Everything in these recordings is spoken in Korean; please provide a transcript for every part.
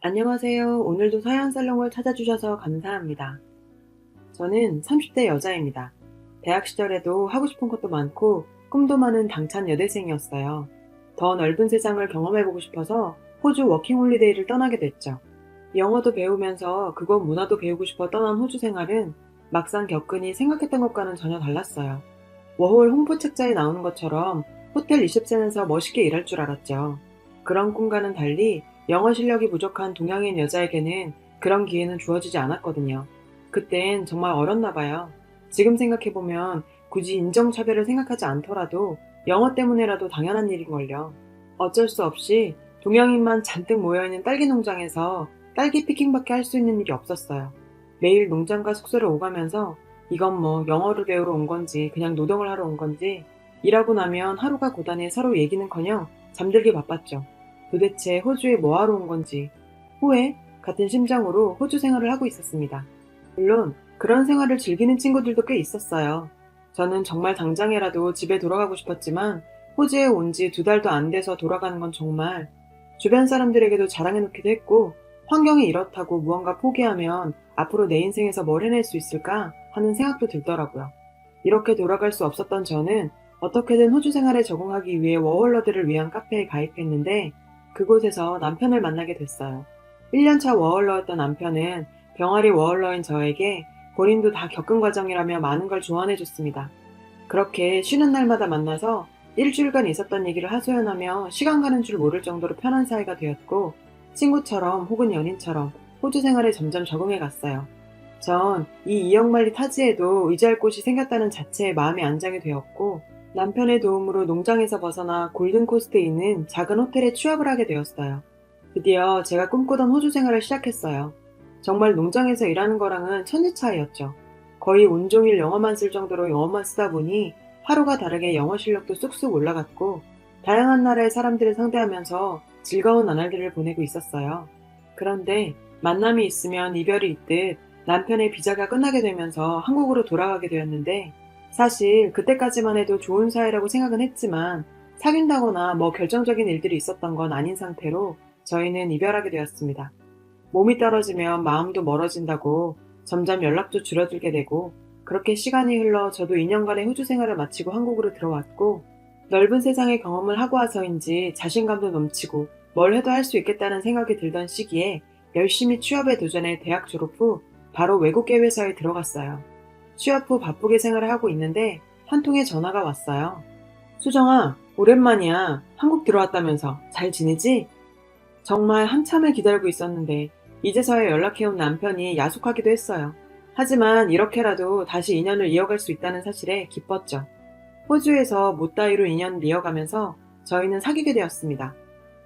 안녕하세요. 오늘도 사연살롱을 찾아주셔서 감사합니다. 저는 30대 여자입니다. 대학 시절에도 하고 싶은 것도 많고 꿈도 많은 당찬 여대생이었어요. 더 넓은 세상을 경험해보고 싶어서 호주 워킹홀리데이를 떠나게 됐죠. 영어도 배우면서 그곳 문화도 배우고 싶어 떠난 호주 생활은 막상 겪으니 생각했던 것과는 전혀 달랐어요. 워홀 홍보 책자에 나오는 것처럼 호텔 리셉션에서 멋있게 일할 줄 알았죠. 그런 꿈과는 달리 영어 실력이 부족한 동양인 여자에게는 그런 기회는 주어지지 않았거든요. 그땐 정말 어렸나 봐요. 지금 생각해보면 굳이 인종차별을 생각하지 않더라도 영어 때문에라도 당연한 일인걸요. 어쩔 수 없이 동양인만 잔뜩 모여있는 딸기 농장에서 딸기 피킹밖에 할 수 있는 일이 없었어요. 매일 농장과 숙소를 오가면서 이건 뭐 영어를 배우러 온 건지 그냥 노동을 하러 온 건지 일하고 나면 하루가 고단해 서로 얘기는커녕 잠들기 바빴죠. 도대체 호주에 뭐하러 온 건지 후회 같은 심정으로 호주 생활을 하고 있었습니다. 물론 그런 생활을 즐기는 친구들도 꽤 있었어요. 저는 정말 당장이라도 집에 돌아가고 싶었지만 호주에 온 지 2달도 안 돼서 돌아가는 건 정말 주변 사람들에게도 자랑해놓기도 했고 환경이 이렇다고 무언가 포기하면 앞으로 내 인생에서 뭘 해낼 수 있을까 하는 생각도 들더라고요. 이렇게 돌아갈 수 없었던 저는 어떻게든 호주 생활에 적응하기 위해 워홀러들을 위한 카페에 가입했는데 그곳에서 남편을 만나게 됐어요. 1년차 워홀러였던 남편은 병아리 워홀러인 저에게 본인도 다 겪은 과정이라며 많은 걸 조언해줬습니다. 그렇게 쉬는 날마다 만나서 일주일간 있었던 얘기를 하소연하며 시간 가는 줄 모를 정도로 편한 사이가 되었고 친구처럼 혹은 연인처럼 호주 생활에 점점 적응해 갔어요. 전 이 이역만리 타지에도 의지할 곳이 생겼다는 자체에 마음이 안정이 되었고 남편의 도움으로 농장에서 벗어나 골든코스트에 있는 작은 호텔에 취업을 하게 되었어요. 드디어 제가 꿈꾸던 호주 생활을 시작했어요. 정말 농장에서 일하는 거랑은 천지 차이였죠. 거의 온종일 영어만 쓸 정도로 영어만 쓰다 보니 하루가 다르게 영어 실력도 쑥쑥 올라갔고 다양한 나라의 사람들을 상대하면서 즐거운 나날들을 보내고 있었어요. 그런데 만남이 있으면 이별이 있듯 남편의 비자가 끝나게 되면서 한국으로 돌아가게 되었는데 사실 그때까지만 해도 좋은 사이라고 생각은 했지만 사귄다거나 뭐 결정적인 일들이 있었던 건 아닌 상태로 저희는 이별하게 되었습니다. 몸이 떨어지면 마음도 멀어진다고 점점 연락도 줄어들게 되고 그렇게 시간이 흘러 저도 2년간의 호주 생활을 마치고 한국으로 들어왔고 넓은 세상의 경험을 하고 와서인지 자신감도 넘치고 뭘 해도 할 수 있겠다는 생각이 들던 시기에 열심히 취업에 도전해 대학 졸업 후 바로 외국계 회사에 들어갔어요. 취업 후 바쁘게 생활을 하고 있는데 한 통의 전화가 왔어요. 수정아, 오랜만이야. 한국 들어왔다면서 잘 지내지? 정말 한참을 기다리고 있었는데 이제서야 연락해온 남편이 야속하기도 했어요. 하지만 이렇게라도 다시 인연을 이어갈 수 있다는 사실에 기뻤죠. 호주에서 못다이로 인연을 이어가면서 저희는 사귀게 되었습니다.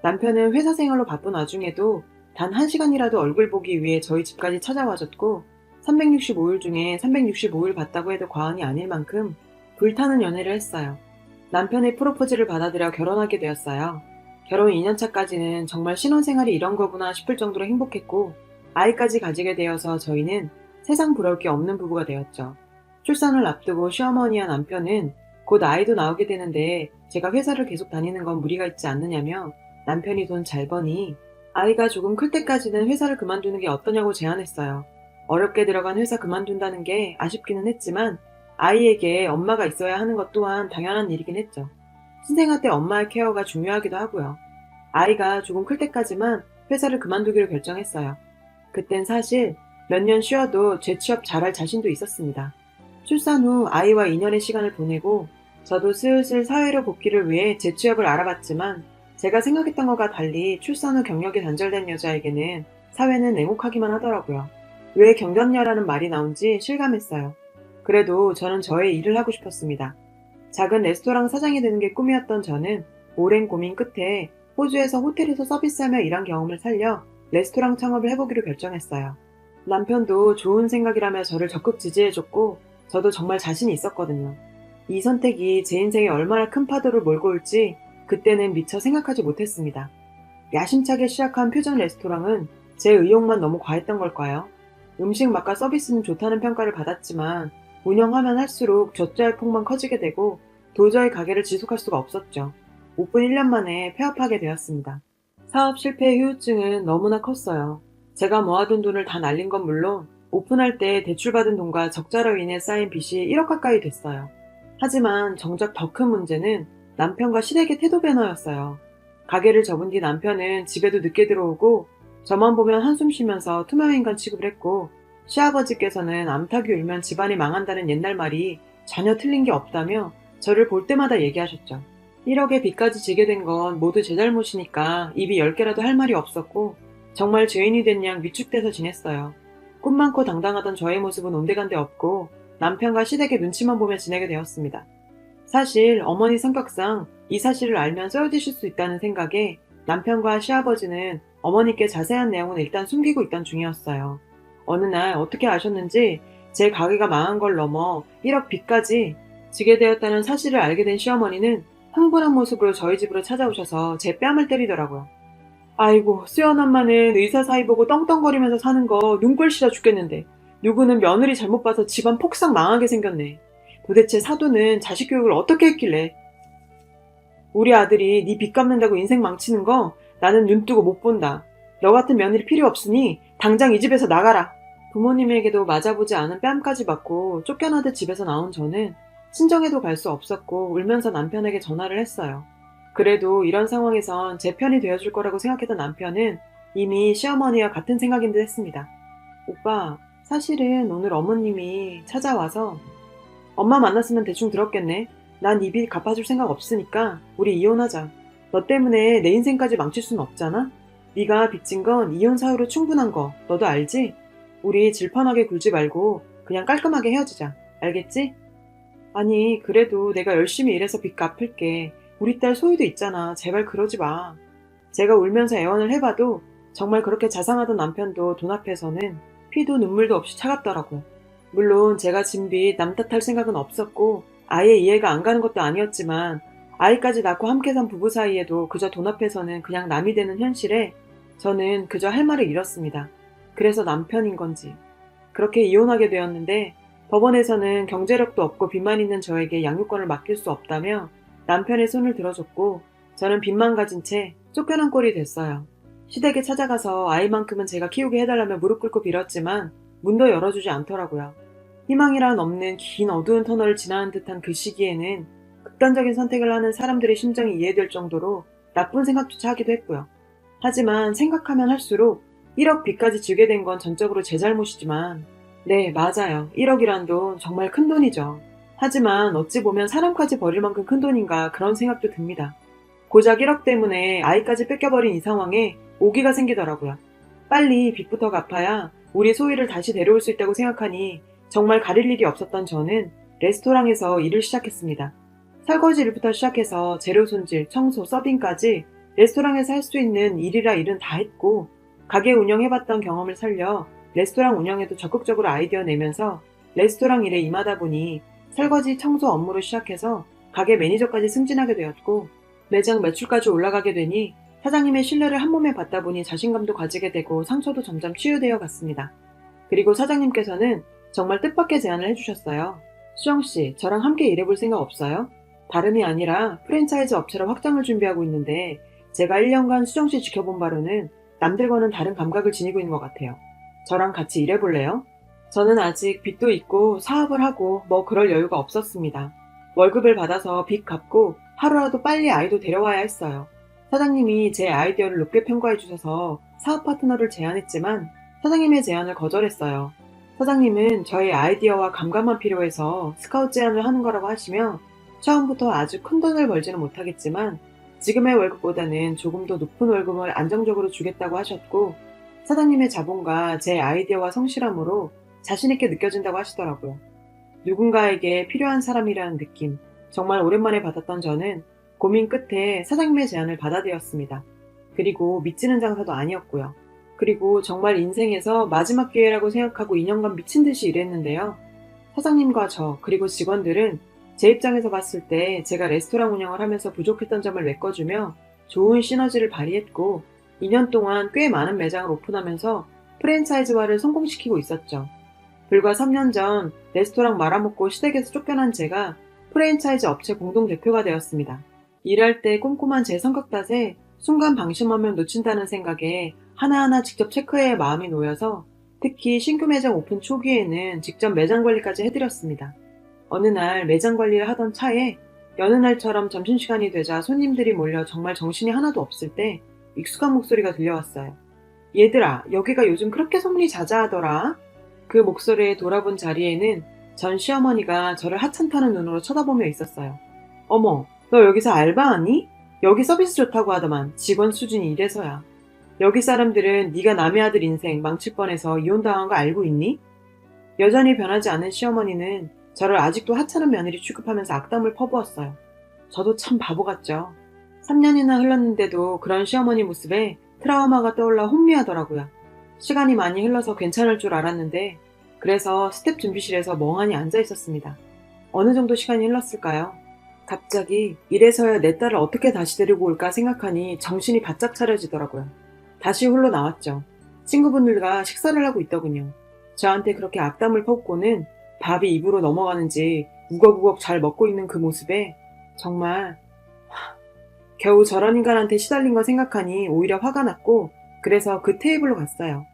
남편은 회사 생활로 바쁜 와중에도 단 1시간이라도 얼굴 보기 위해 저희 집까지 찾아와줬고 365일 중에 365일 봤다고 해도 과언이 아닐 만큼 불타는 연애를 했어요. 남편의 프로포즈를 받아들여 결혼하게 되었어요. 결혼 2년차까지는 정말 신혼생활이 이런 거구나 싶을 정도로 행복했고 아이까지 가지게 되어서 저희는 세상 부러울 게 없는 부부가 되었죠. 출산을 앞두고 시어머니와 남편은 곧 아이도 나오게 되는데 제가 회사를 계속 다니는 건 무리가 있지 않느냐며 남편이 돈 잘 버니 아이가 조금 클 때까지는 회사를 그만두는 게 어떠냐고 제안했어요. 어렵게 들어간 회사 그만둔다는 게 아쉽기는 했지만 아이에게 엄마가 있어야 하는 것 또한 당연한 일이긴 했죠. 신생아 때 엄마의 케어가 중요하기도 하고요. 아이가 조금 클 때까지만 회사를 그만두기로 결정했어요. 그땐 사실 몇 년 쉬어도 재취업 잘할 자신도 있었습니다. 출산 후 아이와 2년의 시간을 보내고 저도 슬슬 사회로 복귀를 위해 재취업을 알아봤지만 제가 생각했던 것과 달리 출산 후 경력이 단절된 여자에게는 사회는 냉혹하기만 하더라고요. 왜 경력녀라는 말이 나온지 실감했어요. 그래도 저는 저의 일을 하고 싶었습니다. 작은 레스토랑 사장이 되는 게 꿈이었던 저는 오랜 고민 끝에 호주에서 호텔에서 서비스하며 일한 경험을 살려 레스토랑 창업을 해보기로 결정했어요. 남편도 좋은 생각이라며 저를 적극 지지해줬고 저도 정말 자신이 있었거든요. 이 선택이 제 인생에 얼마나 큰 파도를 몰고 올지 그때는 미처 생각하지 못했습니다. 야심차게 시작한 퓨전 레스토랑은 제 의욕만 너무 과했던 걸까요? 음식 맛과 서비스는 좋다는 평가를 받았지만 운영하면 할수록 젖잘 폭만 커지게 되고 도저히 가게를 지속할 수가 없었죠. 오픈 1년 만에 폐업하게 되었습니다. 사업 실패의 후유증은 너무나 컸어요. 제가 모아둔 돈을 다 날린 건 물론 오픈할 때 대출받은 돈과 적자로 인해 쌓인 빚이 1억 가까이 됐어요. 하지만 정작 더 큰 문제는 남편과 시댁의 태도 변화였어요. 가게를 접은 뒤 남편은 집에도 늦게 들어오고 저만 보면 한숨 쉬면서 투명인간 취급을 했고, 시아버지께서는 암탉이 울면 집안이 망한다는 옛날 말이 전혀 틀린 게 없다며 저를 볼 때마다 얘기하셨죠. 1억의 빚까지 지게 된 건 모두 제 잘못이니까 입이 10개라도 할 말이 없었고, 정말 죄인이 된 양 위축돼서 지냈어요. 꿈 많고 당당하던 저의 모습은 온데간데 없고 남편과 시댁의 눈치만 보며 지내게 되었습니다. 사실 어머니 성격상 이 사실을 알면 쓰러지실 수 있다는 생각에 남편과 시아버지는 어머니께 자세한 내용은 일단 숨기고 있던 중이었어요. 어느 날 어떻게 아셨는지 제 가게가 망한 걸 넘어 1억 빚까지 지게 되었다는 사실을 알게 된 시어머니는 흥분한 모습으로 저희 집으로 찾아오셔서 제 뺨을 때리더라고요. 아이고, 수연 엄마는 의사 사이 보고 떵떵거리면서 사는 거 눈꼴 싫어 죽겠는데 누구는 며느리 잘못 봐서 집안 폭삭 망하게 생겼네. 도대체 사돈은 자식 교육을 어떻게 했길래. 우리 아들이 네 빚 갚는다고 인생 망치는 거 나는 눈 뜨고 못 본다. 너 같은 며느리 필요 없으니 당장 이 집에서 나가라. 부모님에게도 맞아보지 않은 뺨까지 맞고 쫓겨나듯 집에서 나온 저는 친정에도 갈 수 없었고 울면서 남편에게 전화를 했어요. 그래도 이런 상황에선 제 편이 되어줄 거라고 생각했던 남편은 이미 시어머니와 같은 생각인 듯 했습니다. 오빠, 사실은 오늘 어머님이 찾아와서 엄마 만났으면 대충 들었겠네. 난 이 빚 갚아줄 생각 없으니까 우리 이혼하자. 너 때문에 내 인생까지 망칠 순 없잖아? 네가 빚진 건 이혼 사유로 충분한 거 너도 알지? 우리 질펀하게 굴지 말고 그냥 깔끔하게 헤어지자. 알겠지? 아니, 그래도 내가 열심히 일해서 빚 갚을게. 우리 딸 소희도 있잖아. 제발 그러지 마. 제가 울면서 애원을 해봐도 정말 그렇게 자상하던 남편도 돈 앞에서는 피도 눈물도 없이 차갑더라고요. 물론 제가 진 빚 남 탓할 생각은 없었고 아예 이해가 안 가는 것도 아니었지만 아이까지 낳고 함께 산 부부 사이에도 그저 돈 앞에서는 그냥 남이 되는 현실에 저는 그저 할 말을 잃었습니다. 그래서 남편인 건지. 그렇게 이혼하게 되었는데 법원에서는 경제력도 없고 빚만 있는 저에게 양육권을 맡길 수 없다며 남편의 손을 들어줬고 저는 빚만 가진 채 쫓겨난 꼴이 됐어요. 시댁에 찾아가서 아이만큼은 제가 키우게 해달라며 무릎 꿇고 빌었지만 문도 열어주지 않더라고요. 희망이란 없는 긴 어두운 터널을 지나는 듯한 그 시기에는 극단적인 선택을 하는 사람들의 심정이 이해될 정도로 나쁜 생각조차 하기도 했고요. 하지만 생각하면 할수록 1억 빚까지 지게 된 건 전적으로 제 잘못이지만, 네, 맞아요. 1억이란 돈 정말 큰 돈이죠. 하지만 어찌 보면 사람까지 버릴 만큼 큰 돈인가 그런 생각도 듭니다. 고작 1억 때문에 아이까지 뺏겨버린 이 상황에 오기가 생기더라고요. 빨리 빚부터 갚아야 우리 소희를 다시 데려올 수 있다고 생각하니 정말 가릴 일이 없었던 저는 레스토랑에서 일을 시작했습니다. 설거지 일부터 시작해서 재료 손질, 청소, 서빙까지 레스토랑에서 할 수 있는 일이라 일은 다 했고, 가게 운영해봤던 경험을 살려 레스토랑 운영에도 적극적으로 아이디어 내면서 레스토랑 일에 임하다 보니 설거지, 청소 업무로 시작해서 가게 매니저까지 승진하게 되었고, 매장 매출까지 올라가게 되니 사장님의 신뢰를 한 몸에 받다 보니 자신감도 가지게 되고 상처도 점점 치유되어 갔습니다. 그리고 사장님께서는 정말 뜻밖의 제안을 해주셨어요. 수정씨, 저랑 함께 일해볼 생각 없어요? 다름이 아니라 프랜차이즈 업체로 확장을 준비하고 있는데 제가 1년간 수정씨 지켜본 바로는 남들과는 다른 감각을 지니고 있는 것 같아요. 저랑 같이 일해볼래요? 저는 아직 빚도 있고 사업을 하고 뭐 그럴 여유가 없었습니다. 월급을 받아서 빚 갚고 하루라도 빨리 아이도 데려와야 했어요. 사장님이 제 아이디어를 높게 평가해 주셔서 사업 파트너를 제안했지만 사장님의 제안을 거절했어요. 사장님은 저의 아이디어와 감각만 필요해서 스카우트 제안을 하는 거라고 하시며 처음부터 아주 큰 돈을 벌지는 못하겠지만 지금의 월급보다는 조금 더 높은 월급을 안정적으로 주겠다고 하셨고, 사장님의 자본과 제 아이디어와 성실함으로 자신있게 느껴진다고 하시더라고요. 누군가에게 필요한 사람이라는 느낌, 정말 오랜만에 받았던 저는 고민 끝에 사장님의 제안을 받아들였습니다. 그리고 믿지는 장사도 아니었고요. 그리고 정말 인생에서 마지막 기회라고 생각하고 2년간 미친 듯이 일했는데요. 사장님과 저, 그리고 직원들은 제 입장에서 봤을 때 제가 레스토랑 운영을 하면서 부족했던 점을 메꿔주며 좋은 시너지를 발휘했고 2년 동안 꽤 많은 매장을 오픈하면서 프랜차이즈화를 성공시키고 있었죠. 불과 3년 전 레스토랑 말아먹고 시댁에서 쫓겨난 제가 프랜차이즈 업체 공동대표가 되었습니다. 일할 때 꼼꼼한 제 성격 탓에 순간 방심하면 놓친다는 생각에 하나하나 직접 체크해야 마음이 놓여서 특히 신규 매장 오픈 초기에는 직접 매장 관리까지 해드렸습니다. 어느 날 매장 관리를 하던 차에 여느 날처럼 점심시간이 되자 손님들이 몰려 정말 정신이 하나도 없을 때 익숙한 목소리가 들려왔어요. 얘들아, 여기가 요즘 그렇게 소문이 자자하더라. 그 목소리에 돌아본 자리에는 전 시어머니가 저를 하찮다는 눈으로 쳐다보며 있었어요. 어머, 너 여기서 알바하니? 여기 서비스 좋다고 하더만 직원 수준이 이래서야. 여기 사람들은 네가 남의 아들 인생 망칠 뻔해서 이혼당한 거 알고 있니? 여전히 변하지 않은 시어머니는 저를 아직도 하찮은 며느리 취급하면서 악담을 퍼부었어요. 저도 참 바보 같죠. 3년이나 흘렀는데도 그런 시어머니 모습에 트라우마가 떠올라 혼미하더라고요. 시간이 많이 흘러서 괜찮을 줄 알았는데 그래서 스텝 준비실에서 멍하니 앉아 있었습니다. 어느 정도 시간이 흘렀을까요? 갑자기 이래서야 내 딸을 어떻게 다시 데리고 올까 생각하니 정신이 바짝 차려지더라고요. 다시 홀로 나왔죠. 친구분들과 식사를 하고 있더군요. 저한테 그렇게 악담을 퍼붓고는 밥이 입으로 넘어가는지 우걱우걱 잘 먹고 있는 그 모습에 정말 겨우 저런 인간한테 시달린 거 생각하니 오히려 화가 났고 그래서 그 테이블로 갔어요.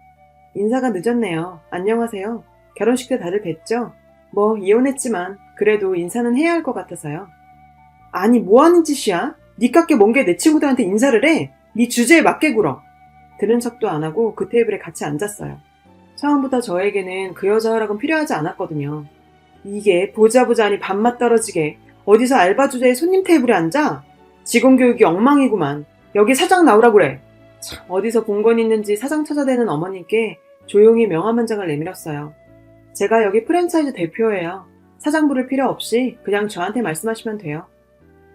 인사가 늦었네요. 안녕하세요. 결혼식 때 다들 뵀죠? 뭐 이혼했지만 그래도 인사는 해야 할 것 같아서요. 아니 뭐하는 짓이야? 니깎게 먼 게 내 친구들한테 인사를 해? 니 주제에 맞게 굴어. 들은 척도 안 하고 그 테이블에 같이 앉았어요. 처음부터 저에게는 그 여자 허락은 필요하지 않았거든요. 이게 보자 아니 밥맛 떨어지게 어디서 알바 주제에 손님 테이블에 앉아? 직원 교육이 엉망이구만. 여기 사장 나오라 그래. 참, 어디서 본 건 있는지 사장 찾아대는 어머님께 조용히 명함 한 장을 내밀었어요. 제가 여기 프랜차이즈 대표예요. 사장 부를 필요 없이 그냥 저한테 말씀하시면 돼요.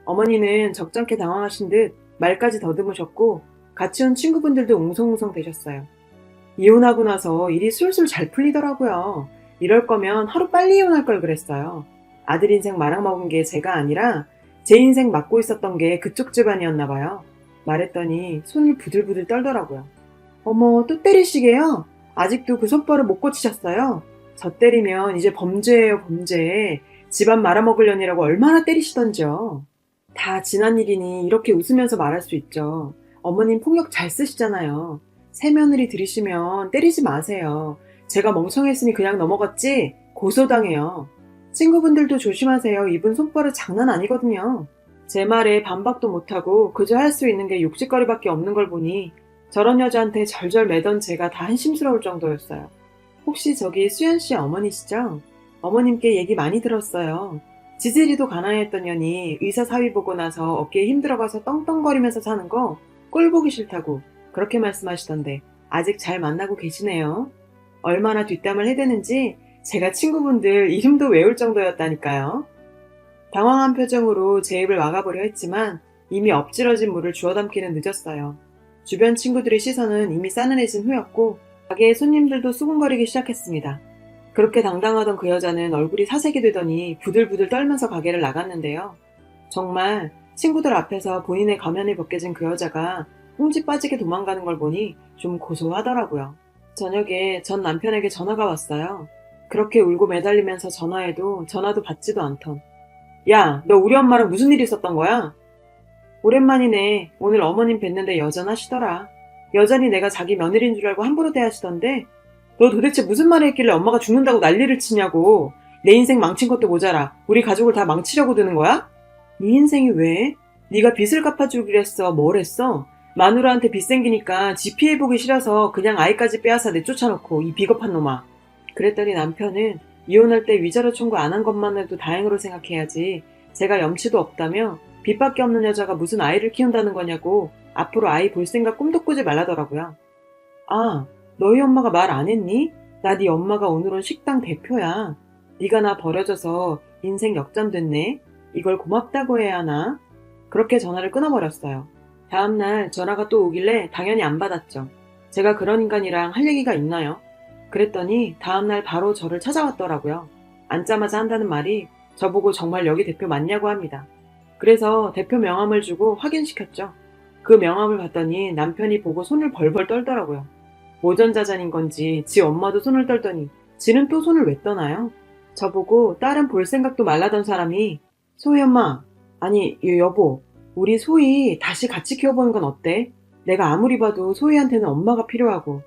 어머니는 적잖게 당황하신 듯 말까지 더듬으셨고 같이 온 친구분들도 웅성웅성 되셨어요. 이혼하고 나서 일이 술술 잘 풀리더라고요. 이럴 거면 하루 빨리 이혼할 걸 그랬어요. 아들 인생 말아먹은 게 제가 아니라 제 인생 맡고 있었던 게 그쪽 집안이었나 봐요. 말했더니 손을 부들부들 떨더라고요. 어머, 또 때리시게요? 아직도 그 손버릇 못 고치셨어요? 저 때리면 이제 범죄예요, 범죄. 집안 말아먹으려니라고 얼마나 때리시던지요. 다 지난 일이니 이렇게 웃으면서 말할 수 있죠. 어머님 폭력 잘 쓰시잖아요. 새며느리 들이시면 때리지 마세요. 제가 멍청했으니 그냥 넘어갔지 고소당해요. 친구분들도 조심하세요. 이분 손버릇 장난 아니거든요. 제 말에 반박도 못하고 그저 할 수 있는 게 욕짓거리밖에 없는 걸 보니 저런 여자한테 절절 매던 제가 다 한심스러울 정도였어요. 혹시 저기 수연씨 어머니시죠? 어머님께 얘기 많이 들었어요. 지질이도 가난했던 년이 의사 사위 보고 나서 어깨에 힘들어가서 떵떵거리면서 사는 거 꼴 보기 싫다고 그렇게 말씀하시던데 아직 잘 만나고 계시네요. 얼마나 뒷담을 해대는지 제가 친구분들 이름도 외울 정도였다니까요. 당황한 표정으로 제 입을 막아보려 했지만 이미 엎질러진 물을 주워 담기는 늦었어요. 주변 친구들의 시선은 이미 싸늘해진 후였고 가게의 손님들도 수군거리기 시작했습니다. 그렇게 당당하던 그 여자는 얼굴이 사색이 되더니 부들부들 떨면서 가게를 나갔는데요. 정말 친구들 앞에서 본인의 가면이 벗겨진 그 여자가 꽁지 빠지게 도망가는 걸 보니 좀 고소하더라고요. 저녁에 전 남편에게 전화가 왔어요. 그렇게 울고 매달리면서 전화해도 전화도 받지도 않던. 야, 너 우리 엄마랑 무슨 일 있었던 거야? 오랜만이네. 오늘 어머님 뵀는데 여전하시더라. 여전히 내가 자기 며느리인 줄 알고 함부로 대하시던데 너 도대체 무슨 말을 했길래 엄마가 죽는다고 난리를 치냐고. 내 인생 망친 것도 모자라 우리 가족을 다 망치려고 드는 거야? 네 인생이 왜? 네가 빚을 갚아주기로 했어. 뭘 했어? 마누라한테 빚 생기니까 지 피해보기 싫어서 그냥 아이까지 빼앗아 내쫓아놓고 이 비겁한 놈아. 그랬더니 남편은 이혼할 때 위자료 청구 안 한 것만 해도 다행으로 생각해야지 제가 염치도 없다며 빚밖에 없는 여자가 무슨 아이를 키운다는 거냐고 앞으로 아이 볼 생각 꿈도 꾸지 말라더라고요. 아, 너희 엄마가 말 안 했니? 나 네 엄마가 오늘은 식당 대표야. 네가 나 버려져서 인생 역전됐네. 이걸 고맙다고 해야 하나? 그렇게 전화를 끊어버렸어요. 다음날 전화가 또 오길래 당연히 안 받았죠. 제가 그런 인간이랑 할 얘기가 있나요? 그랬더니 다음날 바로 저를 찾아왔더라고요. 앉자마자 한다는 말이 저보고 정말 여기 대표 맞냐고 합니다. 그래서 대표 명함을 주고 확인시켰죠. 그 명함을 봤더니 남편이 보고 손을 벌벌 떨더라고요. 모전자잔인 건지 지 엄마도 손을 떨더니 지는 또 손을 왜 떠나요? 저보고 딸은 볼 생각도 말라던 사람이 소희 엄마, 아니 여보, 우리 소희 다시 같이 키워보는 건 어때? 내가 아무리 봐도 소희한테는 엄마가 필요하고.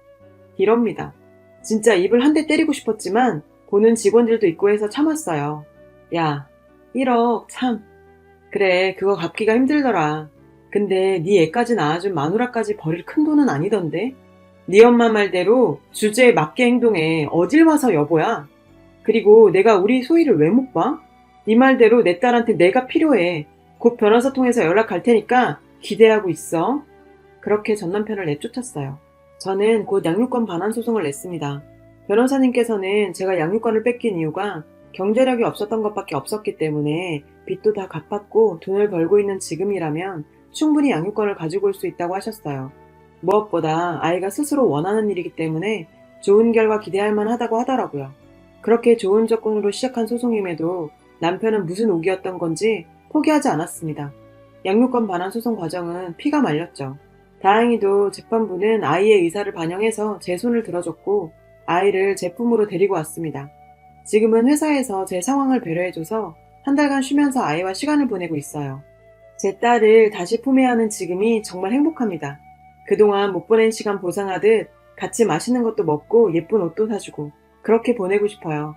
이럽니다. 진짜 입을 한 대 때리고 싶었지만 보는 직원들도 있고 해서 참았어요. 야, 1억 참. 그래, 그거 갚기가 힘들더라. 근데 네 애까지 낳아준 마누라까지 버릴 큰 돈은 아니던데? 네 엄마 말대로 주제에 맞게 행동해. 어딜 와서 여보야? 그리고 내가 우리 소희를 왜 못 봐? 네 말대로 내 딸한테 내가 필요해. 곧 변호사 통해서 연락 갈 테니까 기대하고 있어. 그렇게 전 남편을 내쫓았어요. 저는 곧 양육권 반환 소송을 냈습니다. 변호사님께서는 제가 양육권을 뺏긴 이유가 경제력이 없었던 것밖에 없었기 때문에 빚도 다 갚았고 돈을 벌고 있는 지금이라면 충분히 양육권을 가지고 올 수 있다고 하셨어요. 무엇보다 아이가 스스로 원하는 일이기 때문에 좋은 결과 기대할 만하다고 하더라고요. 그렇게 좋은 조건으로 시작한 소송임에도 남편은 무슨 오기였던 건지 포기하지 않았습니다. 양육권 반환 소송 과정은 피가 말렸죠. 다행히도 재판부는 아이의 의사를 반영해서 제 손을 들어줬고 아이를 제 품으로 데리고 왔습니다. 지금은 회사에서 제 상황을 배려해줘서 한 달간 쉬면서 아이와 시간을 보내고 있어요. 제 딸을 다시 품에 안은 지금이 정말 행복합니다. 그동안 못 보낸 시간 보상하듯 같이 맛있는 것도 먹고 예쁜 옷도 사주고 그렇게 보내고 싶어요.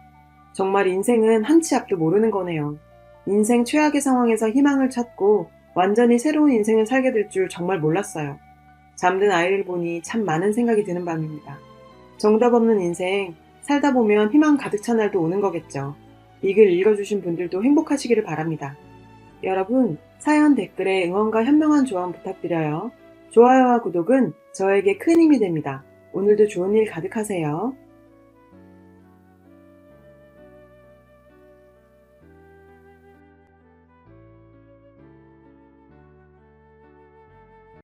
정말 인생은 한 치 앞도 모르는 거네요. 인생 최악의 상황에서 희망을 찾고 완전히 새로운 인생을 살게 될 줄 정말 몰랐어요. 잠든 아이를 보니 참 많은 생각이 드는 밤입니다. 정답 없는 인생, 살다 보면 희망 가득 찬 날도 오는 거겠죠. 이 글 읽어주신 분들도 행복하시기를 바랍니다. 여러분, 사연 댓글에 응원과 현명한 조언 부탁드려요. 좋아요와 구독은 저에게 큰 힘이 됩니다. 오늘도 좋은 일 가득하세요.